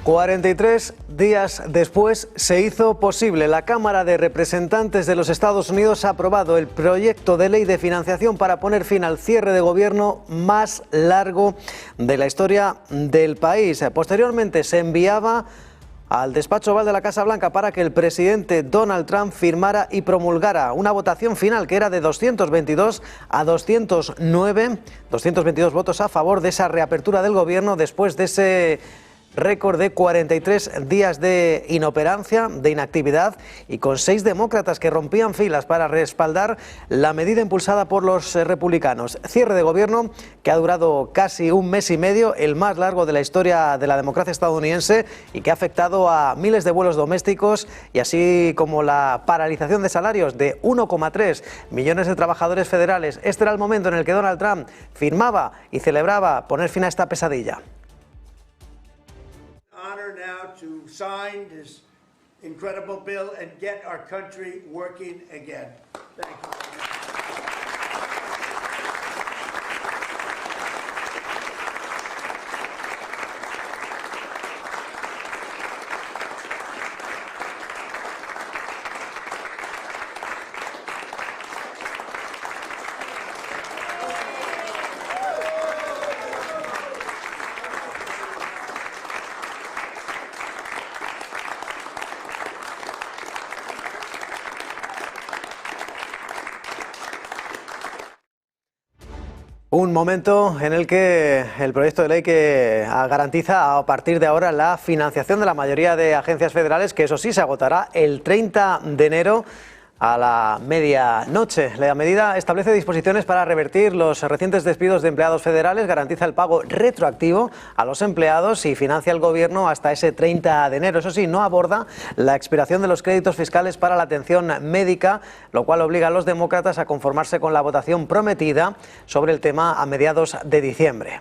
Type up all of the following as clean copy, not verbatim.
43 días después se hizo posible. La Cámara de Representantes de los Estados Unidos ha aprobado el proyecto de ley de financiación para poner fin al cierre de gobierno más largo de la historia del país. Posteriormente se enviaba al despacho oval de la Casa Blanca para que el presidente Donald Trump firmara y promulgara una votación final que era de 222 a 209, 222 votos a favor de esa reapertura del gobierno después de ese récord de 43 días de inoperancia, de inactividad, y con 6 demócratas que rompían filas para respaldar la medida impulsada por los republicanos. Cierre de gobierno que ha durado casi un mes y medio, el más largo de la historia de la democracia estadounidense, y que ha afectado a miles de vuelos domésticos, y así como la paralización de salarios de 1,3 millones de trabajadores federales. Este era el momento en el que Donald Trump firmaba y celebraba poner fin a esta pesadilla. Honor now to sign this incredible bill and get our country working again. Thank you. Un momento en el que el proyecto de ley que garantiza a partir de ahora la financiación de la mayoría de agencias federales, que eso sí se agotará el 30 de enero a la medianoche. La medida establece disposiciones para revertir los recientes despidos de empleados federales, garantiza el pago retroactivo a los empleados y financia el gobierno hasta ese 30 de enero. Eso sí, no aborda la expiración de los créditos fiscales para la atención médica, lo cual obliga a los demócratas a conformarse con la votación prometida sobre el tema a mediados de diciembre.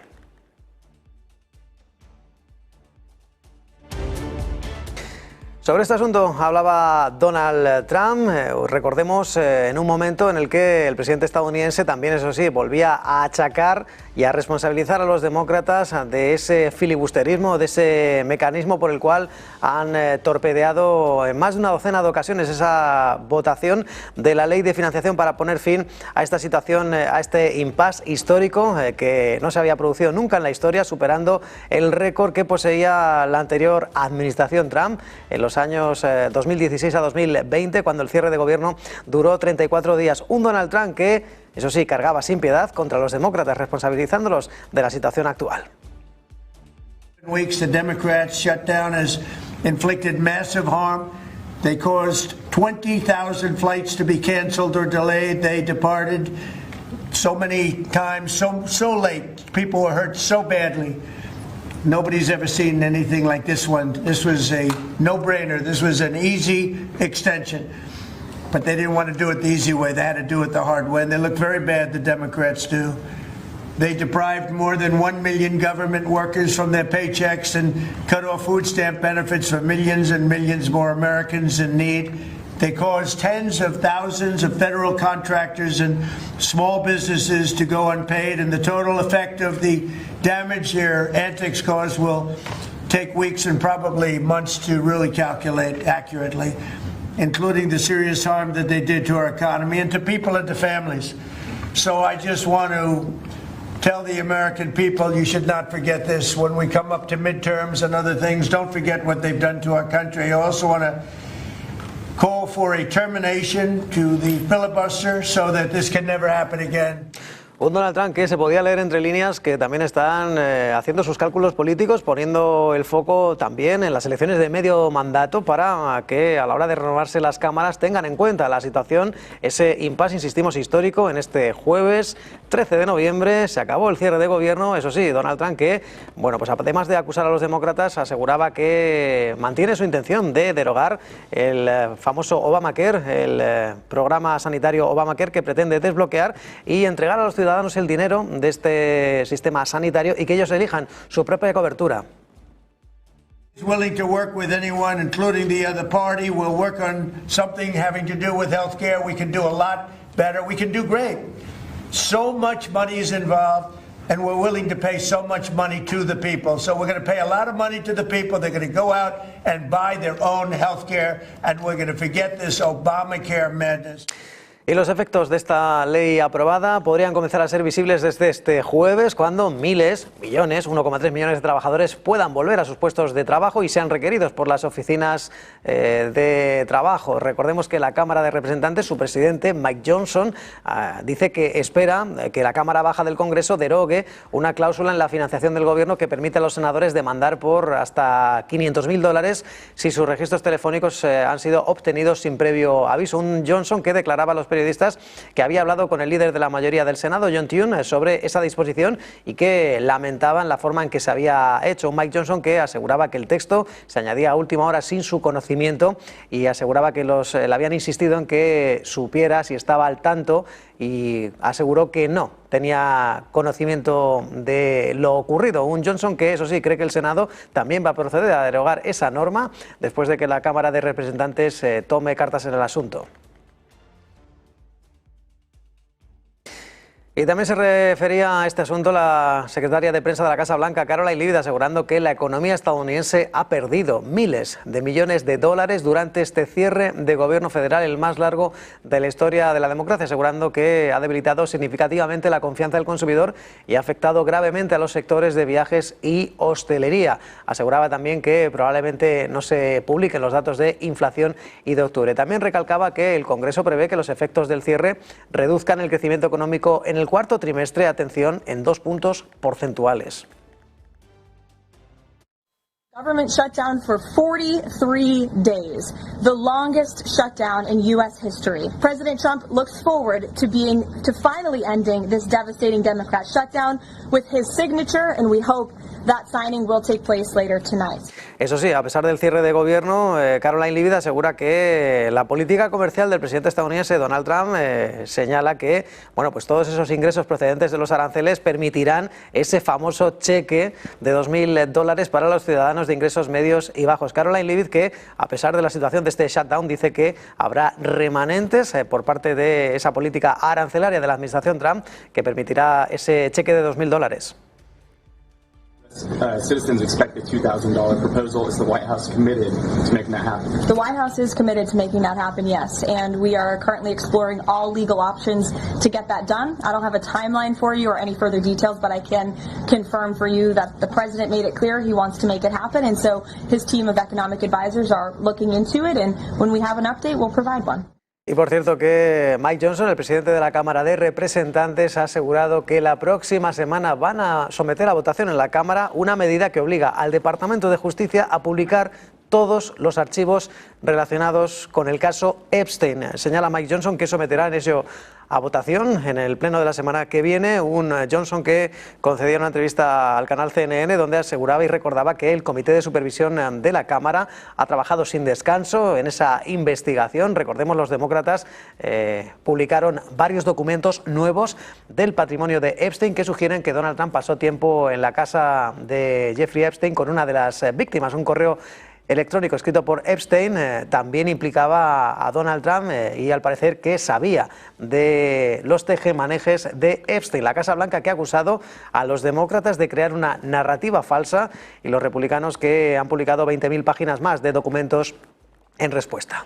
Sobre este asunto hablaba Donald Trump, recordemos, en un momento en el que el presidente estadounidense también, eso sí, volvía a achacar y a responsabilizar a los demócratas de ese filibusterismo, de ese mecanismo por el cual han torpedeado en más de una docena de ocasiones esa votación de la ley de financiación para poner fin a esta situación, a este impasse histórico que no se había producido nunca en la historia, superando el récord que poseía la anterior administración Trump en los años 2016 a 2020, cuando el cierre de gobierno duró 34 días. Un Donald Trump que, eso sí, cargaba sin piedad contra los demócratas, responsabilizándolos de la situación actual. Weeks the Democrats shutdown has inflicted massive harm. They caused 20,000 flights to be canceled or delayed. They departed so many times, so late. People were hurt so badly. Nobody's ever seen anything like this one. This was a no-brainer. This was an easy extension. But they didn't want to do it the easy way. They had to do it the hard way. And they look very bad, the Democrats do. They deprived more than 1 million government workers from their paychecks and cut off food stamp benefits for millions and millions more Americans in need. They caused tens of thousands of federal contractors and small businesses to go unpaid, and the total effect of the damage their antics caused will take weeks and probably months to really calculate accurately, including the serious harm that they did to our economy and to people and to families. So I just want to tell the American people, you should not forget this. When we come up to midterms and other things, don't forget what they've done to our country. I also want to call for a termination to the filibuster so that this can never happen again. Un Donald Trump que se podía leer entre líneas que también están haciendo sus cálculos políticos, poniendo el foco también en las elecciones de medio mandato para que a la hora de renovarse las cámaras tengan en cuenta la situación, ese impasse, insistimos, histórico. En este jueves 13 de noviembre se acabó el cierre de gobierno. Eso sí, Donald Trump que, bueno, pues además de acusar a los demócratas, aseguraba que mantiene su intención de derogar el famoso Obamacare, el programa sanitario Obamacare, que pretende desbloquear y entregar a los ciudadanos el dinero de este sistema sanitario y que ellos elijan su propia cobertura. Willing to work with anyone, including the other party. We'll work on something having to do with health care. We can do a lot better. We can do great. So much money is involved. and we're willing to pay so much money to the people. So we're going to pay a lot of money to the people. They're going to go out and buy their own health care, and we're going to forget this Obamacare madness. Y los efectos de esta ley aprobada podrían comenzar a ser visibles desde este jueves, cuando millones, 1,3 millones de trabajadores puedan volver a sus puestos de trabajo y sean requeridos por las oficinas de trabajo. Recordemos que la Cámara de Representantes, su presidente, Mike Johnson, dice que espera que la Cámara Baja del Congreso derogue una cláusula en la financiación del gobierno que permite a los senadores demandar por hasta $500.000 si sus registros telefónicos han sido obtenidos sin previo aviso. Un Johnson que declaraba a los periodistas que había hablado con el líder de la mayoría del Senado, John Thune, sobre esa disposición y que lamentaban la forma en que se había hecho. Un Mike Johnson que aseguraba que el texto se añadía a última hora sin su conocimiento y aseguraba que le habían insistido en que supiera si estaba al tanto, y aseguró que no tenía conocimiento de lo ocurrido. Un Johnson que, eso sí, cree que el Senado también va a proceder a derogar esa norma después de que la Cámara de Representantes tome cartas en el asunto. Y también se refería a este asunto la secretaria de prensa de la Casa Blanca, Karoline Leavitt, asegurando que la economía estadounidense ha perdido miles de millones de dólares durante este cierre de gobierno federal, el más largo de la historia de la democracia, asegurando que ha debilitado significativamente la confianza del consumidor y ha afectado gravemente a los sectores de viajes y hostelería. Aseguraba también que probablemente no se publiquen los datos de inflación y de octubre. También recalcaba que el Congreso prevé que los efectos del cierre reduzcan el crecimiento económico en el cuarto trimestre, atención, en 2 puntos porcentuales. Government shutdown for 43 days, the longest shutdown in U.S. history. President Trump looks forward to finally ending this devastating Democrat shutdown with his signature, and we hope that signing will take place later tonight. Eso sí, a pesar del cierre de gobierno, Karoline Leavitt asegura que la política comercial del presidente estadounidense Donald Trump señala que, bueno, pues todos esos ingresos procedentes de los aranceles permitirán ese famoso cheque de $2.000 para los ciudadanos de ingresos medios y bajos. Karoline Leavitt, que a pesar de la situación de este shutdown, dice que habrá remanentes por parte de esa política arancelaria de la administración Trump que permitirá ese cheque de $2.000. Citizens expect a $2,000 proposal. Is the White House committed to making that happen? The White House is committed to making that happen, yes. And we are currently exploring all legal options to get that done. I don't have a timeline for you or any further details, but I can confirm for you that the President made it clear he wants to make it happen. And so his team of economic advisors are looking into it. And when we have an update, we'll provide one. Y por cierto que Mike Johnson, el presidente de la Cámara de Representantes, ha asegurado que la próxima semana van a someter a votación en la Cámara una medida que obliga al Departamento de Justicia a publicar todos los archivos relacionados con el caso Epstein. Señala Mike Johnson que someterán eso a votación en el pleno de la semana que viene. Un Johnson que concedía una entrevista al canal CNN donde aseguraba y recordaba que el Comité de Supervisión de la Cámara ha trabajado sin descanso en esa investigación. Recordemos, los demócratas publicaron varios documentos nuevos del patrimonio de Epstein que sugieren que Donald Trump pasó tiempo en la casa de Jeffrey Epstein con una de las víctimas. Un correo electrónico escrito por Epstein también implicaba a Donald Trump y al parecer que sabía de los tejemanejes de Epstein. La Casa Blanca que ha acusado a los demócratas de crear una narrativa falsa y los republicanos que han publicado 20.000 páginas más de documentos en respuesta.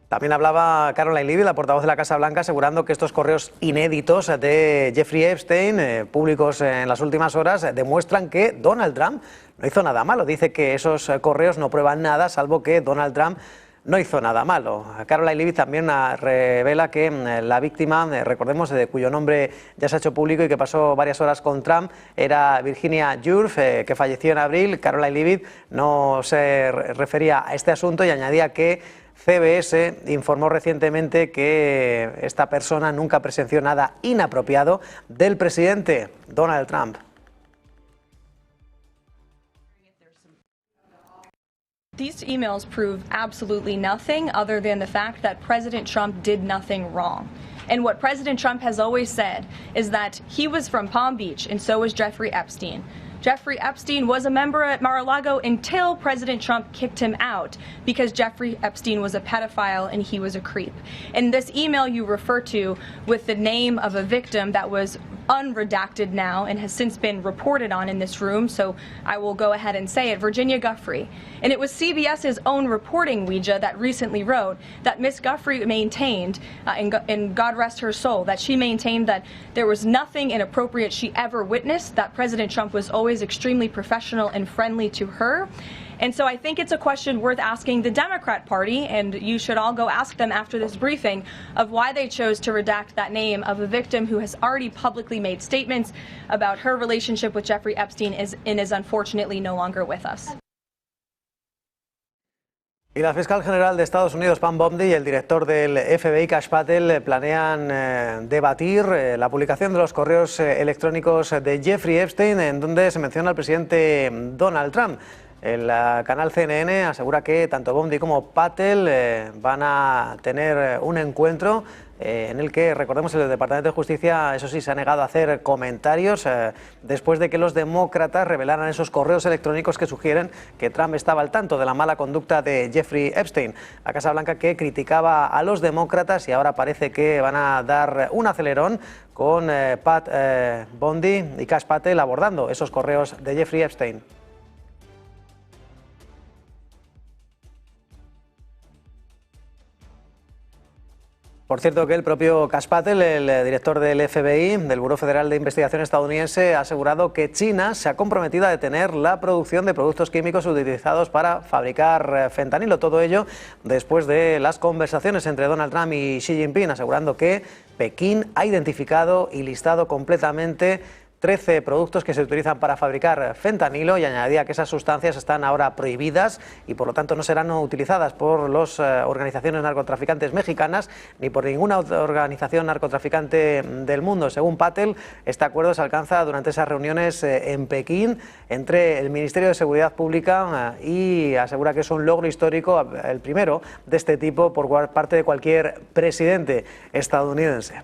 También hablaba Karoline Leavitt, la portavoz de la Casa Blanca, asegurando que estos correos inéditos de Jeffrey Epstein, públicos en las últimas horas, demuestran que Donald Trump no hizo nada malo. Dice que esos correos no prueban nada, salvo que Donald Trump no hizo nada malo. Karoline Leavitt también revela que la víctima, recordemos, de cuyo nombre ya se ha hecho público y que pasó varias horas con Trump, era Virginia Woolf, que falleció en abril. Karoline Leavitt no se refería a este asunto y añadía que CBS informó recientemente que esta persona nunca presenció nada inapropiado del presidente Donald Trump. These emails prove absolutely nothing other than the fact that President Trump did nothing wrong. And what President Trump has always said is that he was from Palm Beach and so was Jeffrey Epstein. Jeffrey Epstein was a member at Mar-a-Lago until President Trump kicked him out because Jeffrey Epstein was a pedophile and he was a creep. And this email you refer to with the name of a victim that was unredacted now and has since been reported on in this room, so I will go ahead and say it, Virginia Giuffre. And it was CBS's own reporting, Ouija, that recently wrote that Miss Giuffre maintained, and God rest her soul, that she maintained that there was nothing inappropriate she ever witnessed, that President Trump was always extremely professional and friendly to her. And so I think it's a question worth asking the Democrat Party, and you should all go ask them after this briefing, of why they chose to redact that name of a victim who has already publicly made statements about her relationship with Jeffrey Epstein and is unfortunately no longer with us. Y la fiscal general de Estados Unidos, Pam Bondi, y el director del FBI, Kash Patel, planean debatir la publicación de los correos electrónicos de Jeffrey Epstein, en donde se menciona al presidente Donald Trump. El canal CNN asegura que tanto Bondi como Patel van a tener un encuentro en el que, recordemos, el Departamento de Justicia, eso sí, se ha negado a hacer comentarios después de que los demócratas revelaran esos correos electrónicos que sugieren que Trump estaba al tanto de la mala conducta de Jeffrey Epstein. La Casa Blanca, que criticaba a los demócratas, y ahora parece que van a dar un acelerón con Pat Bondi y Kash Patel abordando esos correos de Jeffrey Epstein. Por cierto, que el propio Kash Patel, el director del FBI, del Buró Federal de Investigación estadounidense, ha asegurado que China se ha comprometido a detener la producción de productos químicos utilizados para fabricar fentanilo. Todo ello después de las conversaciones entre Donald Trump y Xi Jinping, asegurando que Pekín ha identificado y listado completamente 13 productos que se utilizan para fabricar fentanilo, y añadía que esas sustancias están ahora prohibidas y por lo tanto no serán utilizadas por las organizaciones narcotraficantes mexicanas ni por ninguna otra organización narcotraficante del mundo. Según Patel, este acuerdo se alcanza durante esas reuniones en Pekín entre el Ministerio de Seguridad Pública y asegura que es un logro histórico, el primero de este tipo por parte de cualquier presidente estadounidense.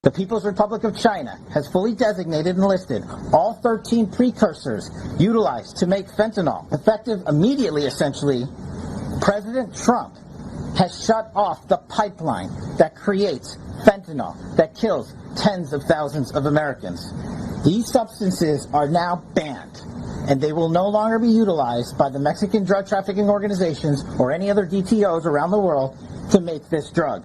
The People's Republic of China has fully designated and listed all 13 precursors utilized to make fentanyl, effective immediately, essentially. President Trump has shut off the pipeline that creates fentanyl that kills tens of thousands of Americans. These substances are now banned, and they will no longer be utilized by the Mexican drug trafficking organizations or any other DTOs around the world to make this drug.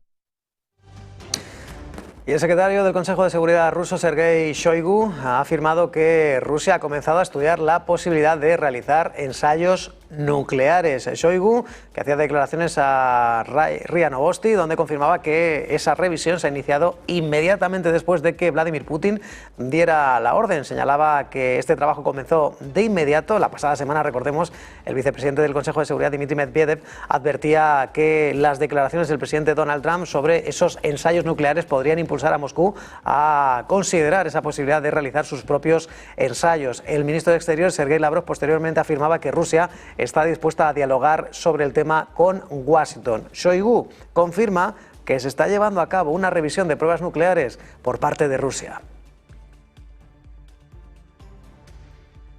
Y el secretario del Consejo de Seguridad ruso, Sergei Shoigu, ha afirmado que Rusia ha comenzado a estudiar la posibilidad de realizar ensayos nucleares. Shoigu, que hacía declaraciones a RIA Novosti, donde confirmaba que esa revisión se ha iniciado inmediatamente después de que Vladimir Putin diera la orden. Señalaba que este trabajo comenzó de inmediato. La pasada semana, recordemos, el vicepresidente del Consejo de Seguridad, Dmitry Medvedev, advertía que las declaraciones del presidente Donald Trump sobre esos ensayos nucleares podrían impulsar a Moscú a considerar esa posibilidad de realizar sus propios ensayos. El ministro de Exteriores, Sergei Lavrov, posteriormente afirmaba que Rusia está dispuesta a dialogar sobre el tema con Washington. Shoigu confirma que se está llevando a cabo una revisión de pruebas nucleares por parte de Rusia.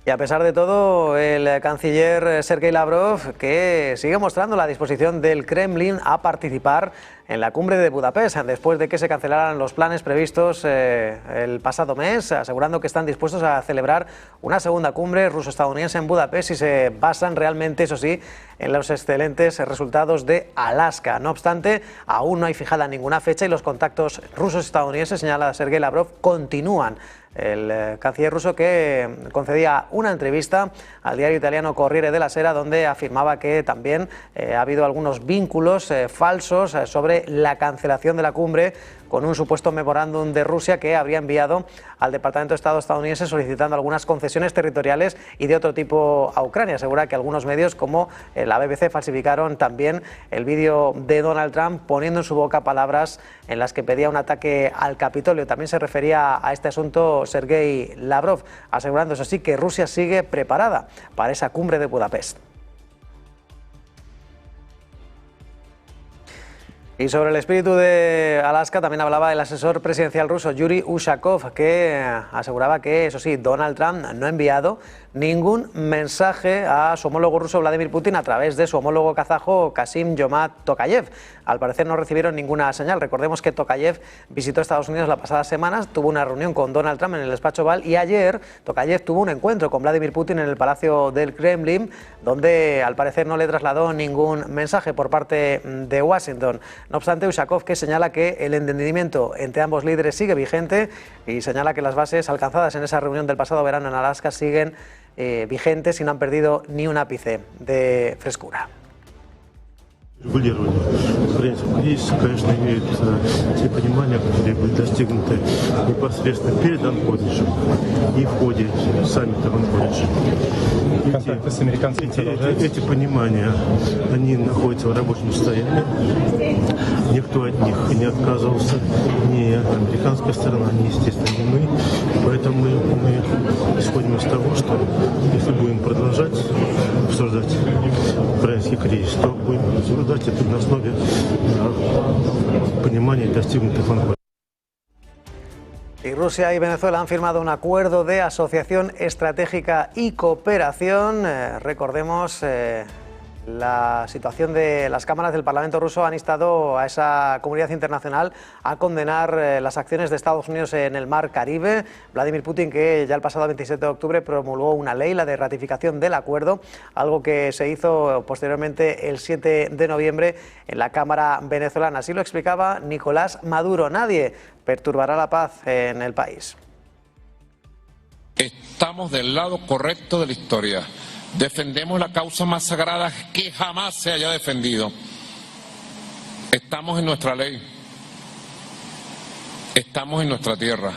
Y a pesar de todo, el canciller Sergei Lavrov, que sigue mostrando la disposición del Kremlin a participar en la cumbre de Budapest, después de que se cancelaran los planes previstos el pasado mes, asegurando que están dispuestos a celebrar una segunda cumbre ruso-estadounidense en Budapest y se basan realmente, eso sí, en los excelentes resultados de Alaska. No obstante, aún no hay fijada ninguna fecha y los contactos rusos-estadounidenses, señala Sergei Lavrov, continúan. El canciller ruso, que concedía una entrevista al diario italiano Corriere della Sera, donde afirmaba que también ha habido algunos vínculos falsos sobre la cancelación de la cumbre, con un supuesto memorándum de Rusia que habría enviado al Departamento de Estado estadounidense solicitando algunas concesiones territoriales y de otro tipo a Ucrania. Asegura que algunos medios como la BBC falsificaron también el vídeo de Donald Trump poniendo en su boca palabras en las que pedía un ataque al Capitolio. También se refería a este asunto Sergei Lavrov, asegurando eso sí que Rusia sigue preparada para esa cumbre de Budapest. Y sobre el espíritu de Alaska también hablaba el asesor presidencial ruso Yuri Ushakov, que aseguraba que, eso sí, Donald Trump no ha enviado ningún mensaje a su homólogo ruso Vladimir Putin a través de su homólogo kazajo Kassym-Jomart Tokayev. Al parecer no recibieron ninguna señal. Recordemos que Tokayev visitó Estados Unidos la pasada semana, tuvo una reunión con Donald Trump en el despacho Oval y ayer Tokayev tuvo un encuentro con Vladimir Putin en el Palacio del Kremlin, donde al parecer no le trasladó ningún mensaje por parte de Washington. No obstante, Ushakov que señala que el entendimiento entre ambos líderes sigue vigente y señala que las bases alcanzadas en esa reunión del pasado verano en Alaska siguen vigentes y no han perdido ni un ápice de frescura. Регулирование украинского кризиса, конечно, имеют те понимания, которые были достигнуты непосредственно перед Анкориджем и в ходе саммита в Анкоридже. Контакты с американцами продолжаются? Эти понимания, они находятся в рабочем состоянии. Никто от них не отказывался, ни американская сторона, ни, естественно, ни мы. Поэтому мы исходим из того, что если будем продолжать обсуждать украинский кризис, то будем обсуждать это на основе понимания достигнутых в Анкоре. Y Rusia y Venezuela han firmado un acuerdo de asociación estratégica y cooperación. Recordemos, la situación de las cámaras del Parlamento ruso han instado a esa comunidad internacional a condenar las acciones de Estados Unidos en el Mar Caribe. Vladimir Putin, que ya el pasado 27 de octubre promulgó una ley, la de ratificación del acuerdo, algo que se hizo posteriormente el 7 de noviembre en la Cámara venezolana. Así lo explicaba Nicolás Maduro. Nadie perturbará la paz en el país. Estamos del lado correcto de la historia. Defendemos la causa más sagrada que jamás se haya defendido. Estamos en nuestra ley. Estamos en nuestra tierra.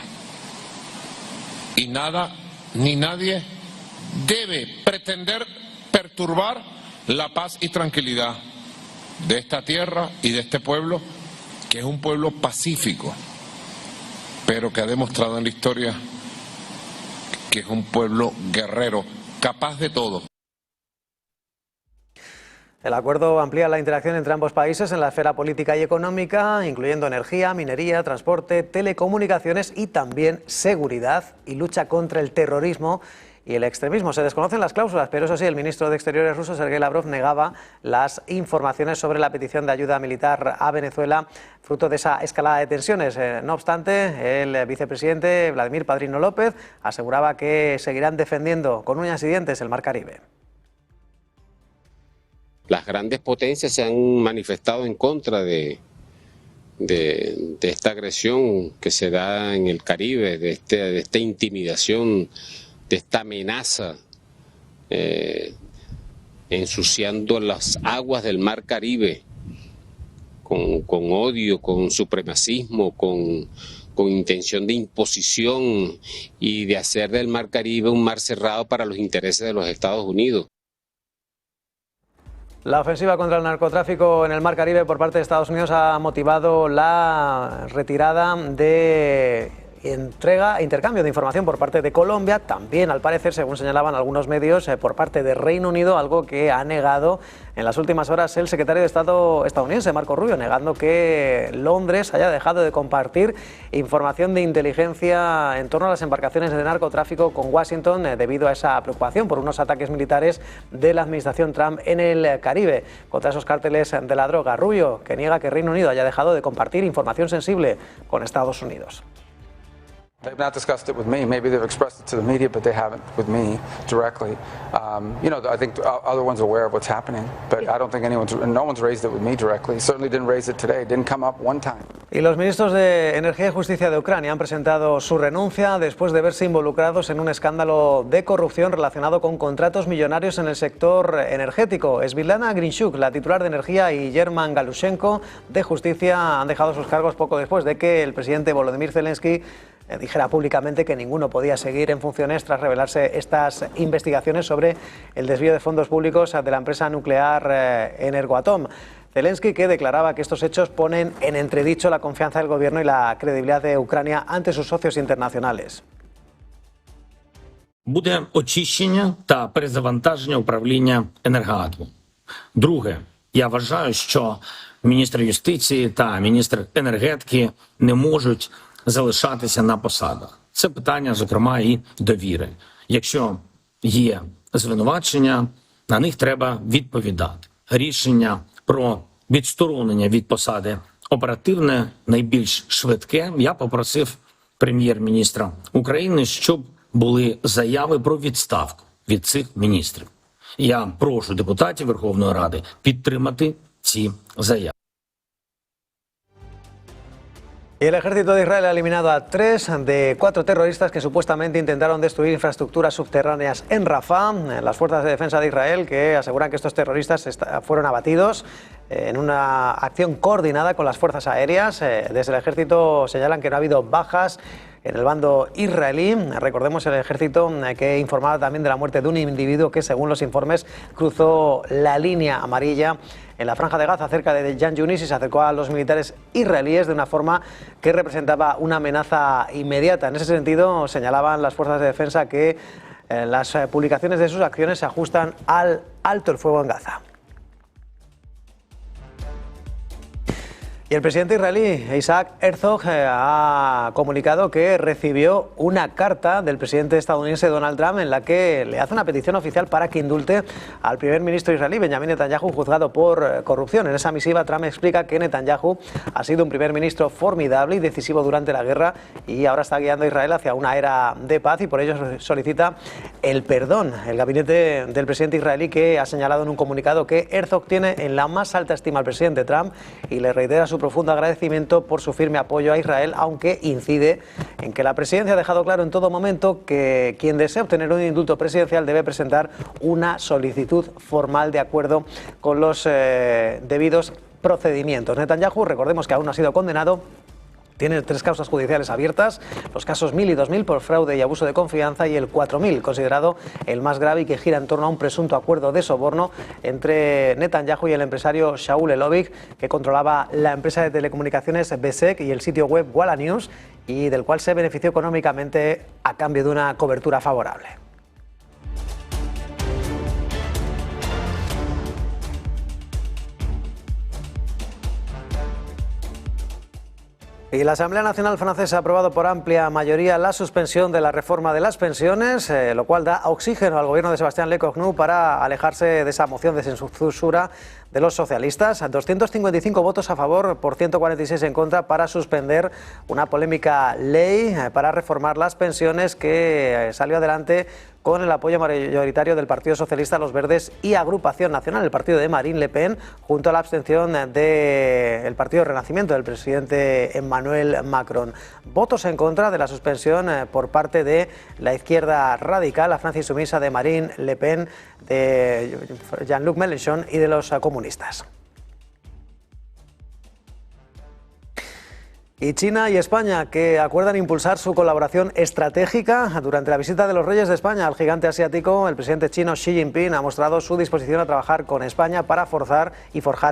Y nada ni nadie debe pretender perturbar la paz y tranquilidad de esta tierra y de este pueblo, que es un pueblo pacífico, pero que ha demostrado en la historia que es un pueblo guerrero, capaz de todo. El acuerdo amplía la interacción entre ambos países en la esfera política y económica, incluyendo energía, minería, transporte, telecomunicaciones y también seguridad y lucha contra el terrorismo y el extremismo. Se desconocen las cláusulas, pero eso sí, el ministro de Exteriores ruso, Sergei Lavrov, negaba las informaciones sobre la petición de ayuda militar a Venezuela, fruto de esa escalada de tensiones. No obstante, el vicepresidente Vladimir Padrino López aseguraba que seguirán defendiendo con uñas y dientes el Mar Caribe. Las grandes potencias se han manifestado en contra de esta agresión que se da en el Caribe, de esta intimidación, de esta amenaza, ensuciando las aguas del Mar Caribe con odio, con supremacismo, con intención de imposición y de hacer del Mar Caribe un mar cerrado para los intereses de los Estados Unidos. La ofensiva contra el narcotráfico en el Mar Caribe por parte de Estados Unidos ha motivado la retirada de intercambio de información por parte de Colombia, también al parecer, según señalaban algunos medios, por parte de Reino Unido, algo que ha negado en las últimas horas el secretario de Estado estadounidense, Marco Rubio, negando que Londres haya dejado de compartir información de inteligencia en torno a las embarcaciones de narcotráfico con Washington debido a esa preocupación por unos ataques militares de la administración Trump en el Caribe contra esos cárteles de la droga. Rubio, que niega que Reino Unido haya dejado de compartir información sensible con Estados Unidos. They've not discussed it with me. Maybe they've expressed it to the media, but they haven't with me directly. I think other ones are aware of what's happening, but I don't think no one's raised it with me directly. Certainly didn't raise it today. It didn't come up one time. Y los ministros de Energía y Justicia de Ucrania han presentado su renuncia después de verse involucrados en un escándalo de corrupción relacionado con contratos millonarios en el sector energético. Svitlana Grinchuk, la titular de Energía, y German Galushenko de Justicia han dejado sus cargos poco después de que el presidente Volodymyr Zelensky dijera públicamente que ninguno podía seguir en funciones tras revelarse estas investigaciones sobre el desvío de fondos públicos de la empresa nuclear Energoatom. Zelensky, que declaraba que estos hechos ponen en entredicho la confianza del gobierno y la credibilidad de Ucrania ante sus socios internacionales. Буде очищення та перезавантаження управління Енергоатомом. Друге, Я вважаю, що міністр юстиції та міністр енергетики не можуть залишатися на посадах. Це питання, зокрема, і довіри. Якщо є звинувачення, на них треба відповідати. Рішення про відсторонення від посади оперативне, найбільш швидке. Я попросив прем'єр-міністра України, щоб були заяви про відставку від цих міністрів. Я прошу депутатів Верховної Ради підтримати ці заяви. Y el ejército de Israel ha eliminado a 3 de 4 terroristas que supuestamente intentaron destruir infraestructuras subterráneas en Rafah. Las fuerzas de defensa de Israel que aseguran que estos terroristas fueron abatidos en una acción coordinada con las fuerzas aéreas. Desde el ejército señalan que no ha habido bajas en el bando israelí. Recordemos el ejército que informaba también de la muerte de un individuo que, según los informes, cruzó la línea amarilla en la franja de Gaza cerca de Jan Yunis y se acercó a los militares israelíes de una forma que representaba una amenaza inmediata. En ese sentido, señalaban las fuerzas de defensa que las publicaciones de sus acciones se ajustan al alto el fuego en Gaza. Y el presidente israelí Isaac Herzog ha comunicado que recibió una carta del presidente estadounidense Donald Trump en la que le hace una petición oficial para que indulte al primer ministro israelí Benjamin Netanyahu, juzgado por corrupción. En esa misiva Trump explica que Netanyahu ha sido un primer ministro formidable y decisivo durante la guerra y ahora está guiando a Israel hacia una era de paz y por ello solicita el perdón. El gabinete del presidente israelí que ha señalado en un comunicado que Herzog tiene en la más alta estima al presidente Trump y le reitera su profundo agradecimiento por su firme apoyo a Israel, aunque incide en que la presidencia ha dejado claro en todo momento que quien desea obtener un indulto presidencial debe presentar una solicitud formal de acuerdo con los debidos procedimientos. Netanyahu, recordemos que aún no ha sido condenado, tiene 3 causas judiciales abiertas, los casos 1000 y 2000 por fraude y abuso de confianza y el 4000, considerado el más grave y que gira en torno a un presunto acuerdo de soborno entre Netanyahu y el empresario Shaul Elovik, que controlaba la empresa de telecomunicaciones Besek y el sitio web Walla News, y del cual se benefició económicamente a cambio de una cobertura favorable. Y la Asamblea Nacional Francesa ha aprobado por amplia mayoría la suspensión de la reforma de las pensiones, lo cual da oxígeno al gobierno de Sébastien Lecornu para alejarse de esa moción de censura de los socialistas. 255 votos a favor por 146 en contra para suspender una polémica ley para reformar las pensiones que salió adelante con el apoyo mayoritario del Partido Socialista, Los Verdes y Agrupación Nacional, el partido de Marine Le Pen, junto a la abstención del Partido Renacimiento del presidente Emmanuel Macron. Votos en contra de la suspensión por parte de la izquierda radical, la Francia insumisa de Marine Le Pen, de Jean-Luc Mélenchon y de los comunistas. Y China y España, que acuerdan impulsar su colaboración estratégica. Durante la visita de los Reyes de España al gigante asiático, el presidente chino Xi Jinping ha mostrado su disposición a trabajar con España para forjar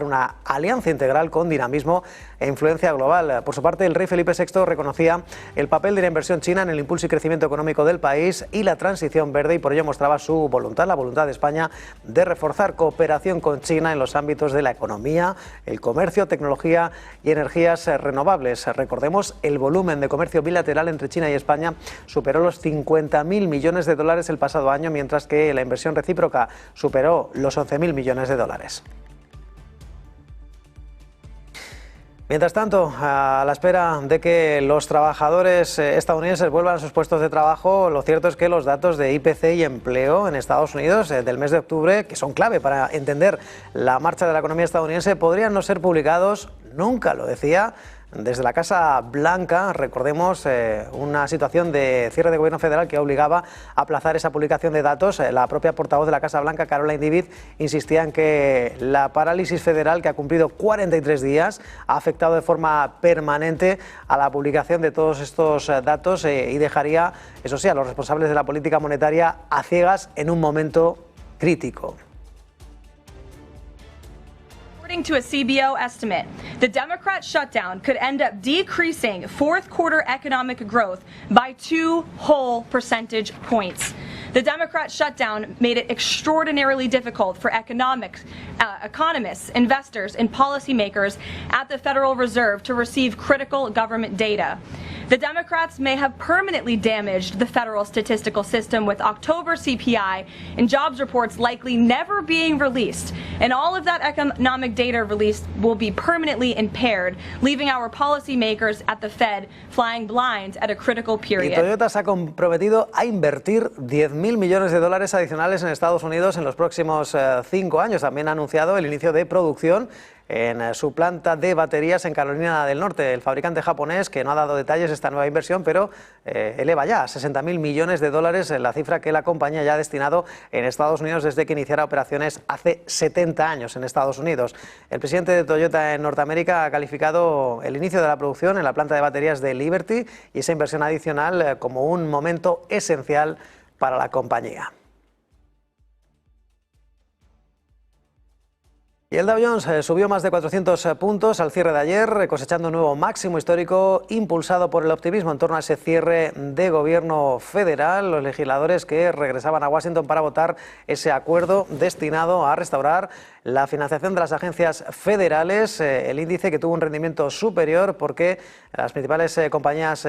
una alianza integral con dinamismo e influencia global. Por su parte, el rey Felipe VI reconocía el papel de la inversión china en el impulso y crecimiento económico del país y la transición verde, y por ello mostraba su voluntad, la voluntad de España, de reforzar cooperación con China en los ámbitos de la economía, el comercio, tecnología y energías renovables. Recordemos, el volumen de comercio bilateral entre China y España superó los 50.000 millones de dólares el pasado año, mientras que la inversión recíproca superó los 11.000 millones de dólares. Mientras tanto, a la espera de que los trabajadores estadounidenses vuelvan a sus puestos de trabajo, lo cierto es que los datos de IPC y empleo en Estados Unidos del mes de octubre, que son clave para entender la marcha de la economía estadounidense, podrían no ser publicados nunca, lo decía desde la Casa Blanca. Recordemos una situación de cierre de gobierno federal que obligaba a aplazar esa publicación de datos. La propia portavoz de la Casa Blanca, Caroline Leavitt, insistía en que la parálisis federal, que ha cumplido 43 días, ha afectado de forma permanente a la publicación de todos estos datos y dejaría, eso sí, a los responsables de la política monetaria a ciegas en un momento crítico. According to a CBO estimate, the Democrat shutdown could end up decreasing fourth quarter economic growth by 2 whole percentage points. The Democrat shutdown made it extraordinarily difficult for economists, investors, and policymakers at the Federal Reserve to receive critical government data. The Democrats may have permanently damaged the federal statistical system, with October CPI and jobs reports likely never being released. And all of that economic data released will be permanently impaired, leaving our policymakers at the Fed flying blind at a critical period. Y Toyota se ha comprometido a invertir $10.000 millones adicionales en Estados Unidos en los próximos 5 años. También ha anunciado el inicio de producción en su planta de baterías en Carolina del Norte. El fabricante japonés, que no ha dado detalles de esta nueva inversión, pero eleva ya a $60.000 millones la cifra que la compañía ya ha destinado en Estados Unidos desde que iniciara operaciones hace 70 años en Estados Unidos. El presidente de Toyota en Norteamérica ha calificado el inicio de la producción en la planta de baterías de Liberty y esa inversión adicional como un momento esencial para la compañía. Y el Dow Jones subió más de 400 puntos al cierre de ayer, cosechando un nuevo máximo histórico impulsado por el optimismo en torno a ese cierre de gobierno federal. Los legisladores que regresaban a Washington para votar ese acuerdo destinado a restaurar la financiación de las agencias federales. El índice que tuvo un rendimiento superior porque las principales compañías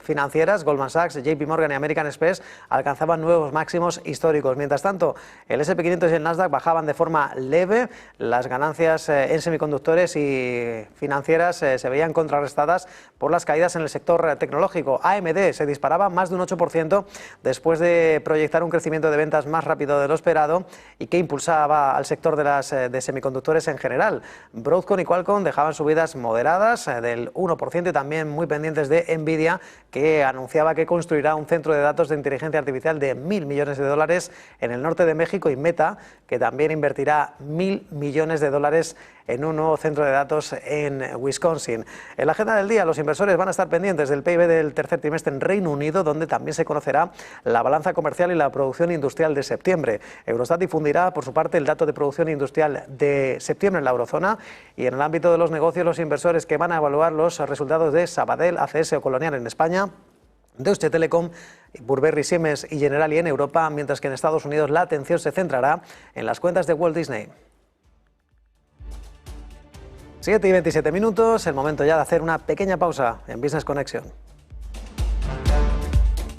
financieras, Goldman Sachs, JP Morgan y American Express, alcanzaban nuevos máximos históricos. Mientras tanto, el S&P 500 y el Nasdaq bajaban de forma leve. Las ganancias en semiconductores y financieras se veían contrarrestadas por las caídas en el sector tecnológico. AMD se disparaba más de un 8% después de proyectar un crecimiento de ventas más rápido de lo esperado y que impulsaba al sector de semiconductores en general. Broadcom y Qualcomm dejaban subidas moderadas del 1% y también muy pendientes de Nvidia, que anunciaba que construirá un centro de datos de inteligencia artificial de $1.000 millones en el norte de México, y Meta, que también invertirá $1.000 millones en un nuevo centro de datos en Wisconsin. En la agenda del día, los inversores van a estar pendientes del PIB del tercer trimestre en Reino Unido, donde también se conocerá la balanza comercial y la producción industrial de septiembre. Eurostat difundirá, por su parte, el dato de producción industrial de septiembre en la eurozona, y en el ámbito de los negocios, los inversores que van a evaluar los resultados de Sabadell, ACS o Colonial en España, Deutsche Telekom, Burberry, Siemens y Generali en Europa, mientras que en Estados Unidos la atención se centrará en las cuentas de Walt Disney. 7:27, el momento ya de hacer una pequeña pausa en Business Connection.